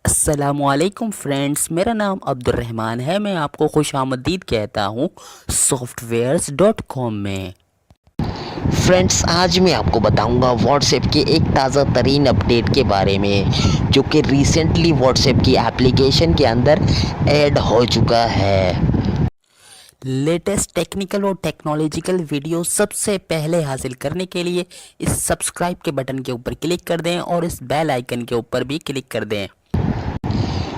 अस्सलाम-ओ-अलैकुम friends, मेरा नाम Abdurrahman है। मैं आपको खुशामदीद कहता हूँ सॉफ्टवेयर्स.com में। फ्रेंड्स, आज मैं आपको बताऊंगा व्हाट्सएप के एक ताज़ा तरीन अपडेट के बारे में जो कि रिसेंटली व्हाट्सएप की एप्लीकेशन के अंदर ऐड हो चुका है। लेटेस्ट टेक्निकल और टेक्नोलॉजिकल वीडियो सबसे पहले हासिल करने के लिए इस सब्सक्राइब के बटन के ऊपर क्लिक कर दें और इस बेल आइकन के ऊपर भी क्लिक कर दें।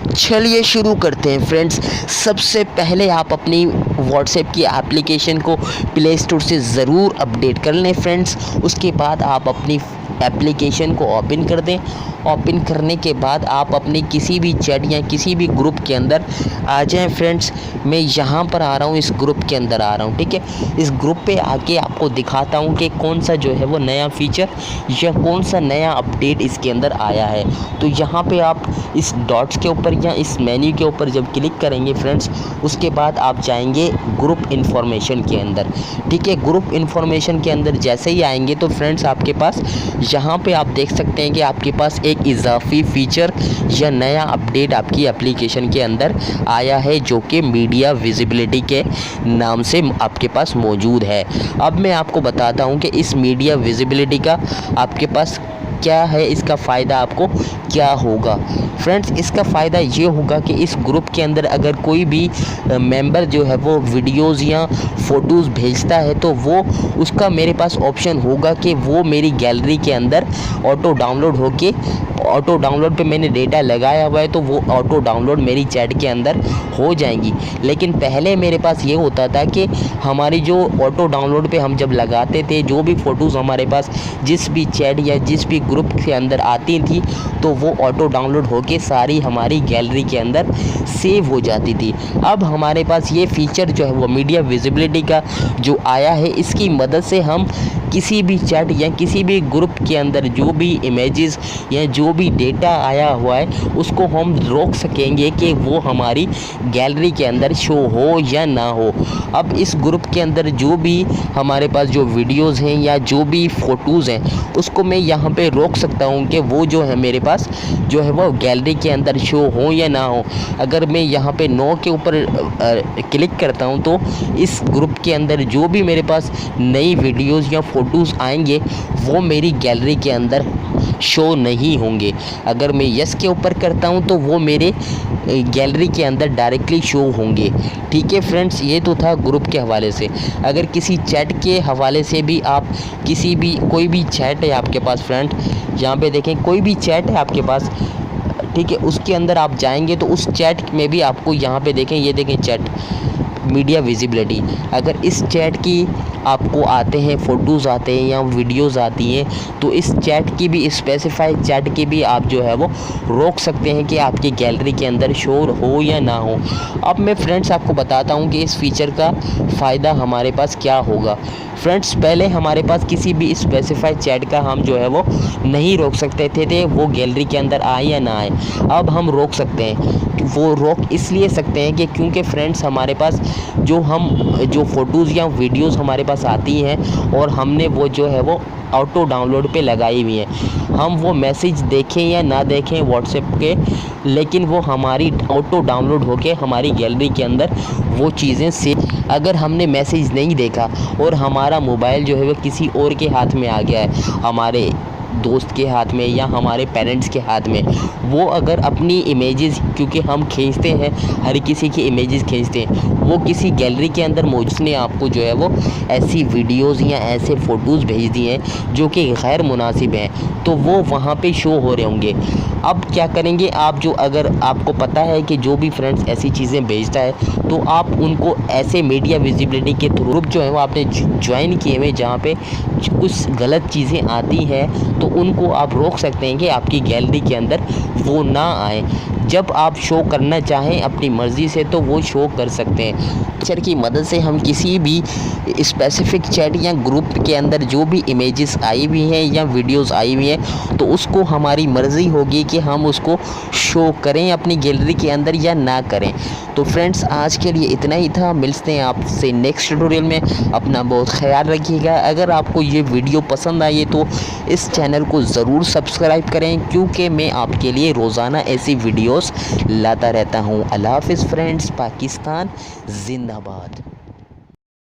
चलिए शुरू करते हैं फ्रेंड्स। सबसे पहले आप अपनी व्हाट्सएप की एप्लीकेशन को प्ले स्टोर से ज़रूर अपडेट कर लें फ्रेंड्स। उसके बाद आप अपनी एप्लीकेशन को ओपन कर दें। ओपन करने के बाद आप अपने किसी भी चैट या किसी भी ग्रुप के अंदर आ जाएं फ्रेंड्स। मैं यहाँ पर आ रहा हूँ, इस ग्रुप के अंदर आ रहा हूँ, ठीक है। इस ग्रुप पे आके आपको दिखाता हूँ कि कौन सा जो है वो नया फीचर या कौन सा नया अपडेट इसके अंदर आया है। तो यहाँ पे आप इस डॉट्स के ऊपर या इस मेन्यू के ऊपर जब क्लिक करेंगे फ्रेंड्स, उसके बाद आप जाएंगे ग्रुप इन्फॉर्मेशन के अंदर, ठीक है। ग्रुप इन्फॉर्मेशन के अंदर जैसे ही आएंगे तो फ्रेंड्स आपके पास यहाँ पे आप देख सकते हैं कि आपके पास एक इजाफी फीचर या नया अपडेट आपकी एप्लीकेशन के अंदर आया है जो कि मीडिया विजिबिलिटी के नाम से आपके पास मौजूद है। अब मैं आपको बताता हूँ कि इस मीडिया विजिबिलिटी का आपके पास क्या है, इसका फ़ायदा आपको क्या होगा। फ्रेंड्स, इसका फ़ायदा ये होगा कि इस ग्रुप के अंदर अगर कोई भी मेंबर जो है वो वीडियोज़ या फ़ोटोज़ भेजता है तो वो उसका मेरे पास ऑप्शन होगा कि वो मेरी गैलरी के अंदर ऑटो डाउनलोड पे मैंने डेटा लगाया हुआ है तो वो ऑटो डाउनलोड मेरी चैट के अंदर हो जाएंगी। लेकिन पहले मेरे पास ये होता था कि हमारी जो ऑटो डाउनलोड पे हम जब लगाते थे, जो भी फ़ोटोज़ हमारे पास जिस भी चैट या जिस भी ग्रुप के अंदर आती थी तो वो ऑटो डाउनलोड होके सारी हमारी गैलरी के अंदर सेव हो जाती थी। अब हमारे पास ये फ़ीचर जो है वो मीडिया विजिबिलिटी का जो आया है, इसकी मदद से हम किसी भी चैट या किसी भी ग्रुप के अंदर जो भी इमेजेस या जो भी डेटा आया हुआ है उसको हम रोक सकेंगे कि वो हमारी गैलरी के अंदर शो हो या ना हो। अब इस ग्रुप के अंदर जो भी हमारे पास जो वीडियोज़ हैं या जो भी फ़ोटोज़ हैं उसको मैं यहाँ पे रोक सकता हूँ कि वो जो है मेरे पास जो है वो गैलरी के अंदर शो हो या ना हो। अगर मैं यहाँ पे नो के ऊपर क्लिक करता हूँ तो इस ग्रुप के अंदर जो भी मेरे पास नई वीडियोज़ या फ़ोटोज़ आएंगे वो मेरी गैलरी के अंदर शो नहीं होंगे। अगर मैं यस के ऊपर करता हूं तो वो मेरे गैलरी के अंदर डायरेक्टली शो होंगे, ठीक है फ्रेंड्स। ये तो था ग्रुप के हवाले से। अगर किसी चैट के हवाले से भी आप कोई भी चैट है आपके पास फ्रेंड, यहाँ पे देखें कोई भी चैट है आपके पास, ठीक है, उसके अंदर आप जाएंगे तो उस चैट में भी आपको यहाँ पे देखें, ये देखें चैट मीडिया विजिबिलिटी। अगर इस चैट की आपको आते हैं फ़ोटोज़ आते हैं या वीडियोज़ आती हैं तो इस चैट की भी स्पेसिफाइड चैट की भी आप जो है वो रोक सकते हैं कि आपकी गैलरी के अंदर शो हो या ना हो। अब मैं फ्रेंड्स आपको बताता हूं कि इस फीचर का फ़ायदा हमारे पास क्या होगा। फ्रेंड्स, पहले हमारे पास किसी भी स्पेसिफाइड चैट का हम जो है वो नहीं रोक सकते थे वो गैलरी के अंदर आए या ना आए। अब हम रोक सकते हैं। वो रोक इसलिए सकते हैं कि क्योंकि फ्रेंड्स हमारे पास जो फ़ोटोज़ या वीडियोज़ हमारे पास आती हैं और हमने वो जो है वो ऑटो डाउनलोड पे लगाई हुई हैं, हम वो मैसेज देखें या ना देखें व्हाट्सएप के, लेकिन वो हमारी ऑटो डाउनलोड होके हमारी गैलरी के अंदर वो चीज़ें सेव। अगर हमने मैसेज नहीं देखा और हमारा मोबाइल जो है वो किसी और के हाथ में आ गया है, हमारे दोस्त के हाथ में या हमारे पेरेंट्स के हाथ में, वो अगर अपनी इमेजेस, क्योंकि हम खींचते हैं, हर किसी की इमेजेस खींचते हैं, वो किसी गैलरी के अंदर मौजूद ने आपको जो है वो ऐसी वीडियोस या ऐसे फ़ोटोज़ भेज दिए हैं जो कि गैर मुनासिब हैं, तो वो वहाँ पे शो हो रहे होंगे। अब क्या करेंगे आप, जो अगर आपको पता है कि जो भी फ्रेंड्स ऐसी चीज़ें भेजता है तो आप उनको ऐसे मीडिया विजिबिलिटी के थ्रू ग्रुप जो है वो आपने ज्वाइन किए हुए जहाँ पे कुछ गलत चीज़ें आती हैं तो उनको आप रोक सकते हैं कि आपकी गैलरी के अंदर वो ना आए। जब आप शो करना चाहें अपनी मर्ज़ी से तो वो शो कर सकते हैं। फीचर की मदद से हम किसी भी स्पेसिफिक चैट या ग्रुप के अंदर जो भी इमेजेस आई हुई हैं या वीडियोस आई हुई हैं तो उसको हमारी मर्ज़ी होगी कि हम उसको शो करें अपनी गैलरी के अंदर या ना करें। तो फ्रेंड्स, आज के लिए इतना ही था। मिलते हैं आपसे नेक्स्ट ट्यूटोरियल में। अपना बहुत ख्याल रखिएगा। अगर आपको ये वीडियो पसंद आई तो इस चैनल चैनल को ज़रूर सब्सक्राइब करें, क्योंकि मैं आपके लिए रोज़ाना ऐसी वीडियोस लाता रहता हूँ। अल्लाह हाफ़िज़ फ्रेंड्स, पाकिस्तान जिंदाबाद।